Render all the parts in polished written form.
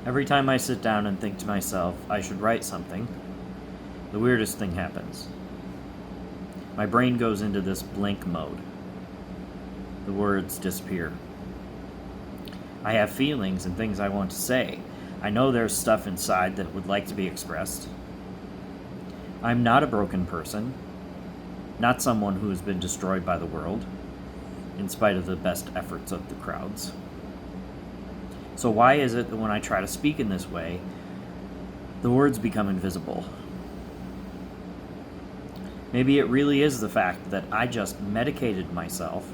Every time I sit down and think to myself, I should write something, the weirdest thing happens. My brain goes into this blank mode. The words disappear. I have feelings and things I want to say. I know there's stuff inside that would like to be expressed. I'm not a broken person, not someone who has been destroyed by the world, in spite of the best efforts of the crowds. So why is it that when I try to speak in this way, the words become invisible? Maybe it really is the fact that I just medicated myself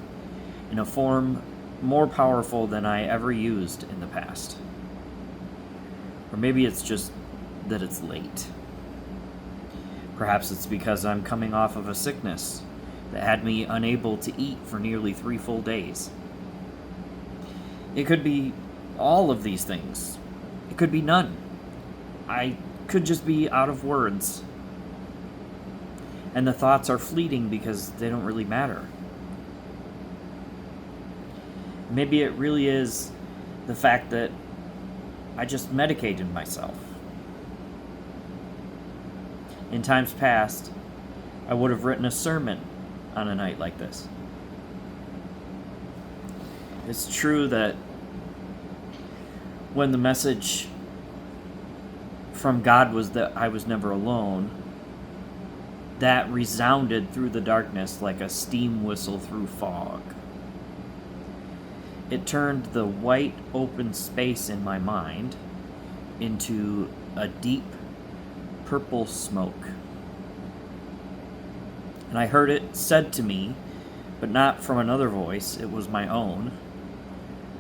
in a form more powerful than I ever used in the past. Or maybe it's just that it's late. Perhaps it's because I'm coming off of a sickness that had me unable to eat for nearly 3 full days. It could be all of these things. It could be none. I could just be out of words. And the thoughts are fleeting because they don't really matter. Maybe it really is the fact that I just medicated myself. In times past, I would have written a sermon on a night like this. It's true that when the message from God was that I was never alone, that resounded through the darkness like a steam whistle through fog. It turned the white open space in my mind into a deep purple smoke. And I heard it said to me, but not from another voice, it was my own.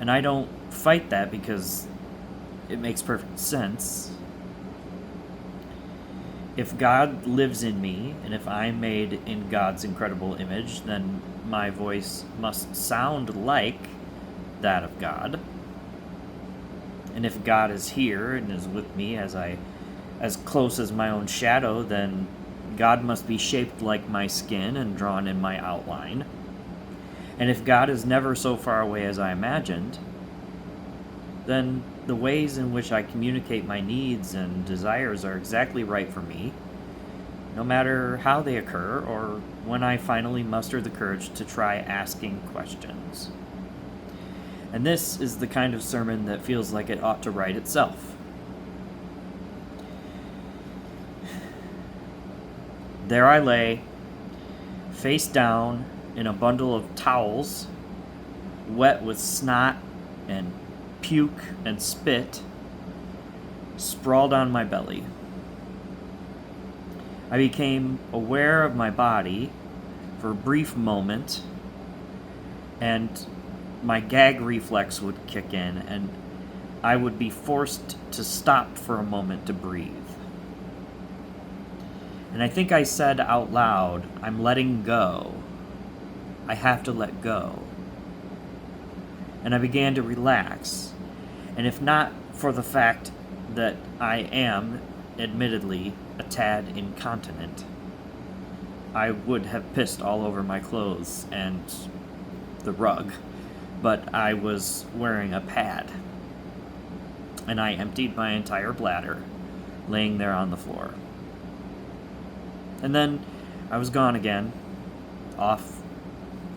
And I don't fight that because it makes perfect sense. If God lives in me, and if I'm made in God's incredible image, then my voice must sound like that of God. And if God is here and is with me as close as my own shadow, then God must be shaped like my skin and drawn in my outline. And if God is never so far away as I imagined, then the ways in which I communicate my needs and desires are exactly right for me, no matter how they occur or when I finally muster the courage to try asking questions. And this is the kind of sermon that feels like it ought to write itself. There I lay, face down in a bundle of towels, wet with snot and puke and spit, sprawled on my belly. I became aware of my body for a brief moment, and my gag reflex would kick in, and I would be forced to stop for a moment to breathe. And I think I said out loud, I'm letting go. I have to let go. And I began to relax. And if not for the fact that I am, admittedly, a tad incontinent, I would have pissed all over my clothes and the rug. But I was wearing a pad. And I emptied my entire bladder, laying there on the floor. And then I was gone again, off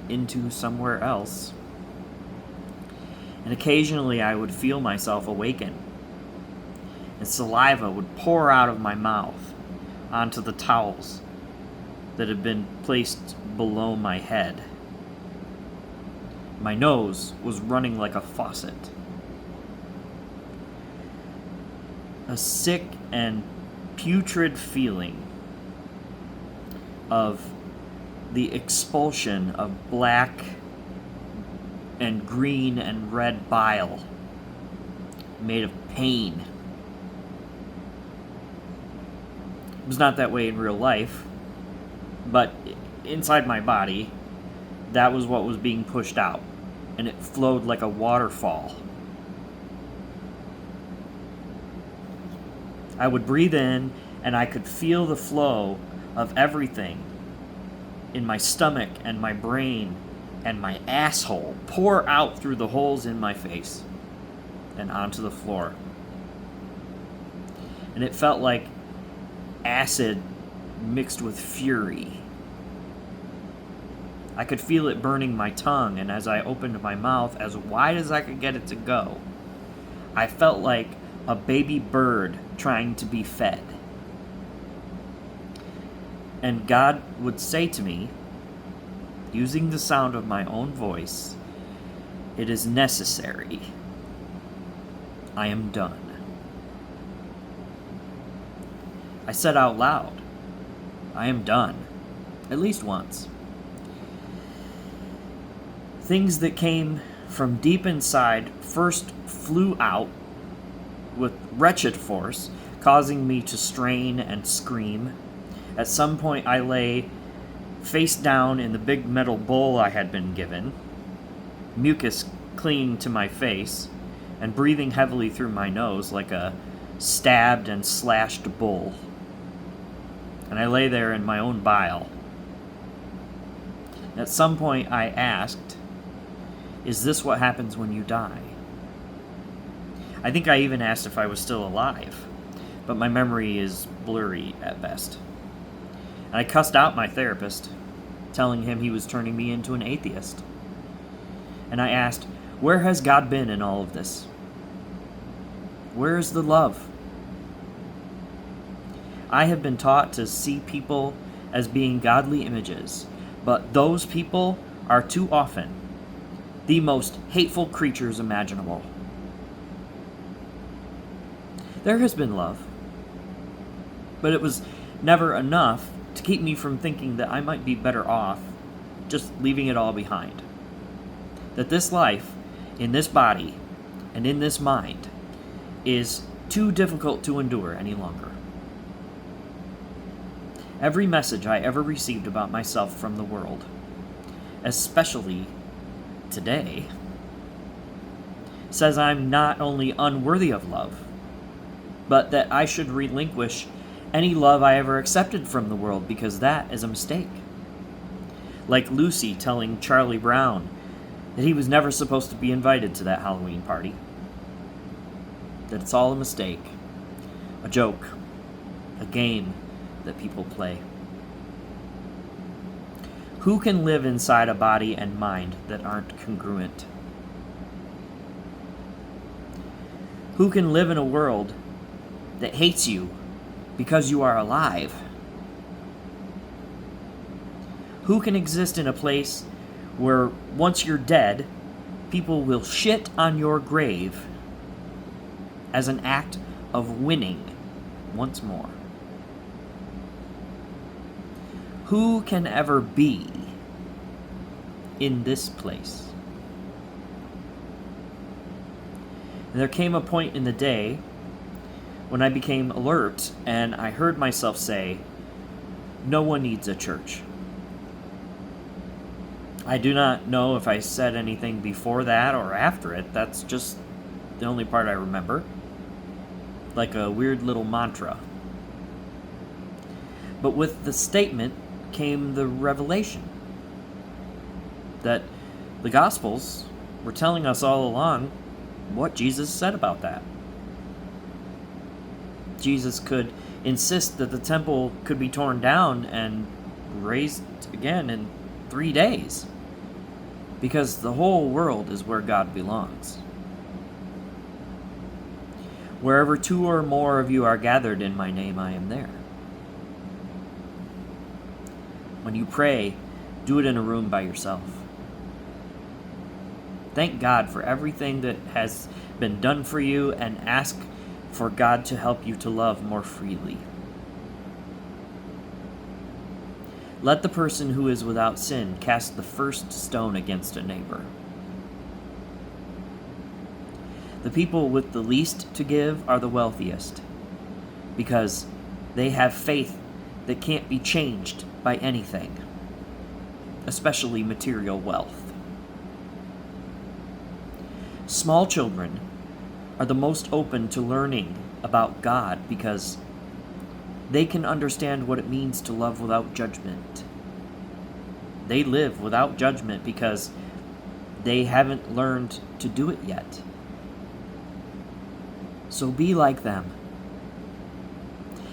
into somewhere else. And occasionally I would feel myself awaken, and saliva would pour out of my mouth onto the towels that had been placed below my head. My nose was running like a faucet. A sick and putrid feeling of the expulsion of black and green and red bile made of pain. It was not that way in real life, but inside my body, that was what was being pushed out, and it flowed like a waterfall. I would breathe in, and I could feel the flow of everything in my stomach and my brain and my asshole pour out through the holes in my face and onto the floor. and it felt like acid mixed with fury. I could feel it burning my tongue, and as I opened my mouth as wide as I could get it to go, I felt like a baby bird trying to be fed. And God would say to me, using the sound of my own voice, "It is necessary. I am done." I said out loud, "I am done," at least once. Things that came from deep inside first flew out with wretched force, causing me to strain and scream. At some point, I lay face down in the big metal bowl I had been given, mucus clinging to my face, and breathing heavily through my nose like a stabbed and slashed bull. And I lay there in my own bile. At some point, I asked, "Is this what happens when you die?" I think I even asked if I was still alive, but my memory is blurry at best. And I cussed out my therapist, telling him he was turning me into an atheist. And I asked, where has God been in all of this? Where is the love? I have been taught to see people as being godly images, but those people are too often the most hateful creatures imaginable. There has been love, but it was never enough to keep me from thinking that I might be better off just leaving it all behind. That this life, in this body, and in this mind, is too difficult to endure any longer. Every message I ever received about myself from the world, especially today, says I'm not only unworthy of love, but that I should relinquish any love I ever accepted from the world because that is a mistake. Like Lucy telling Charlie Brown that he was never supposed to be invited to that Halloween party. That it's all a mistake, a joke, a game that people play. Who can live inside a body and mind that aren't congruent? Who can live in a world that hates you because you are alive? Who can exist in a place where once you're dead, people will shit on your grave as an act of winning once more? Who can ever be in this place? And there came a point in the day when I became alert and I heard myself say, "No one needs a church." I do not know if I said anything before that or after it. That's just the only part I remember. Like a weird little mantra. But with the statement came the revelation that the Gospels were telling us all along what Jesus said about that. Jesus could insist that the temple could be torn down and raised again in 3 days, because the whole world is where God belongs. Wherever 2 or more of you are gathered in my name, I am there. When you pray, do it in a room by yourself. Thank God for everything that has been done for you and ask for God to help you to love more freely. Let the person who is without sin cast the first stone against a neighbor. The people with the least to give are the wealthiest, because they have faith that can't be changed by anything, especially material wealth. Small children are the most open to learning about God because they can understand what it means to love without judgment. They live without judgment because they haven't learned to do it yet. So be like them.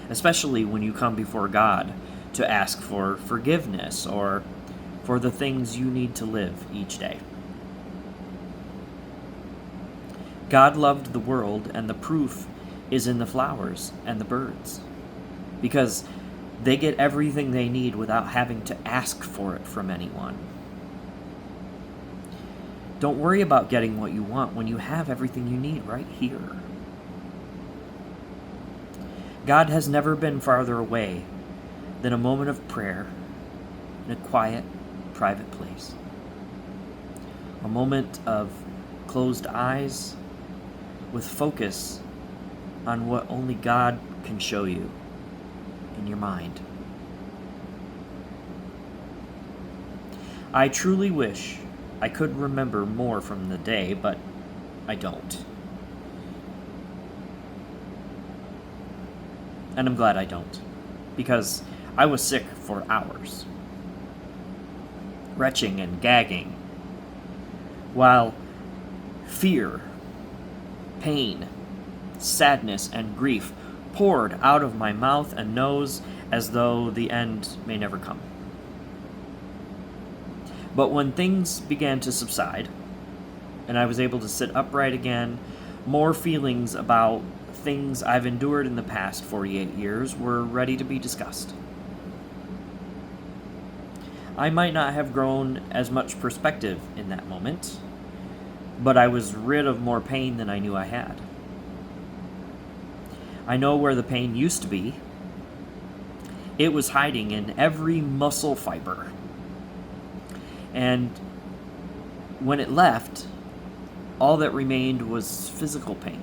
especially when you come before God to ask for forgiveness or for the things you need to live each day. God loved the world, and the proof is in the flowers and the birds, because they get everything they need without having to ask for it from anyone. Don't worry about getting what you want when you have everything you need right here. God has never been farther away than a moment of prayer in a quiet, private place. A moment of closed eyes with focus on what only God can show you in your mind. I truly wish I could remember more from the day, but I don't. And I'm glad I don't, because I was sick for hours, retching and gagging, while fear, pain, sadness, and grief poured out of my mouth and nose as though the end may never come. But when things began to subside, and I was able to sit upright again, more feelings about things I've endured in the past 48 years were ready to be discussed. I might not have grown as much perspective in that moment, but I was rid of more pain than I knew I had. I know where the pain used to be. It was hiding in every muscle fiber. And when it left, all that remained was physical pain.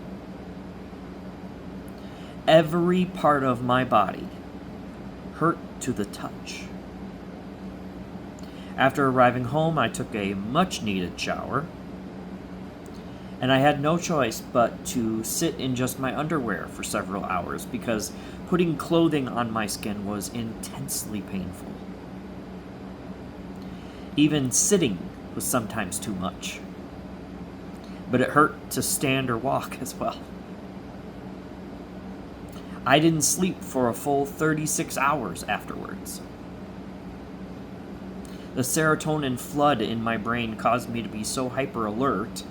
Every part of my body hurt to the touch. After arriving home, I took a much-needed shower, and I had no choice but to sit in just my underwear for several hours because putting clothing on my skin was intensely painful. Even sitting was sometimes too much, but it hurt to stand or walk as well. I didn't sleep for a full 36 hours afterwards. The serotonin flood in my brain caused me to be so hyper alert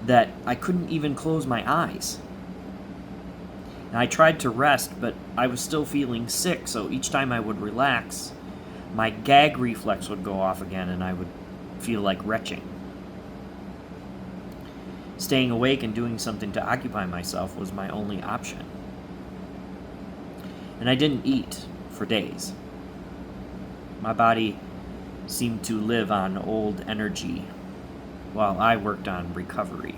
that I couldn't even close my eyes. And I tried to rest, but I was still feeling sick, so each time I would relax, my gag reflex would go off again and I would feel like retching. Staying awake and doing something to occupy myself was my only option. And I didn't eat for days. My body seemed to live on old energy while I worked on recovery.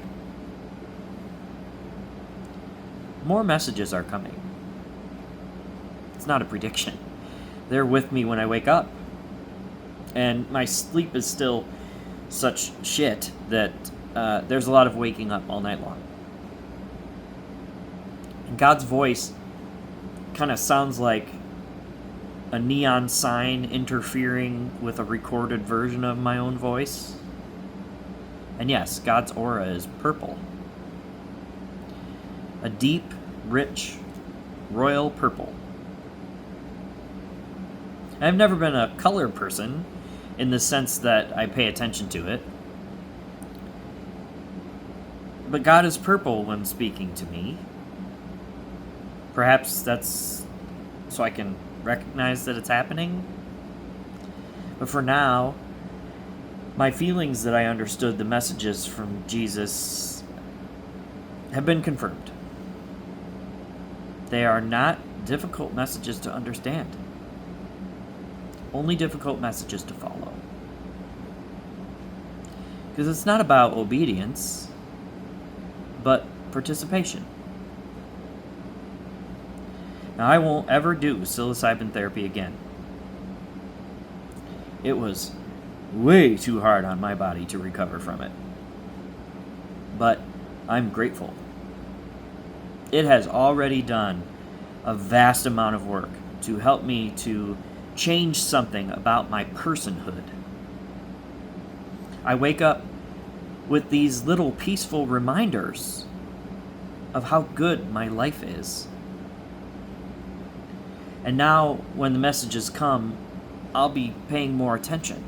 More messages are coming. It's not a prediction. They're with me when I wake up. And my sleep is still such shit that there's a lot of waking up all night long. And God's voice kind of sounds like a neon sign interfering with a recorded version of my own voice. And yes, God's aura is purple. A deep, rich, royal purple. I've never been a color person in the sense that I pay attention to it. But God is purple when speaking to me. Perhaps that's so I can recognize that it's happening. But for now, my feelings that I understood the messages from Jesus have been confirmed. They are not difficult messages to understand. Only difficult messages to follow. Because it's not about obedience, but participation. Now, I won't ever do psilocybin therapy again. It was way too hard on my body to recover from it. But I'm grateful. It has already done a vast amount of work to help me to change something about my personhood. I wake up with these little peaceful reminders of how good my life is. And now, when the messages come, I'll be paying more attention.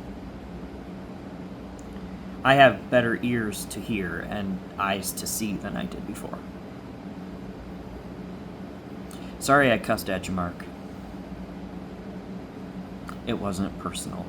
I have better ears to hear and eyes to see than I did before. Sorry I cussed at you, Mark. It wasn't personal.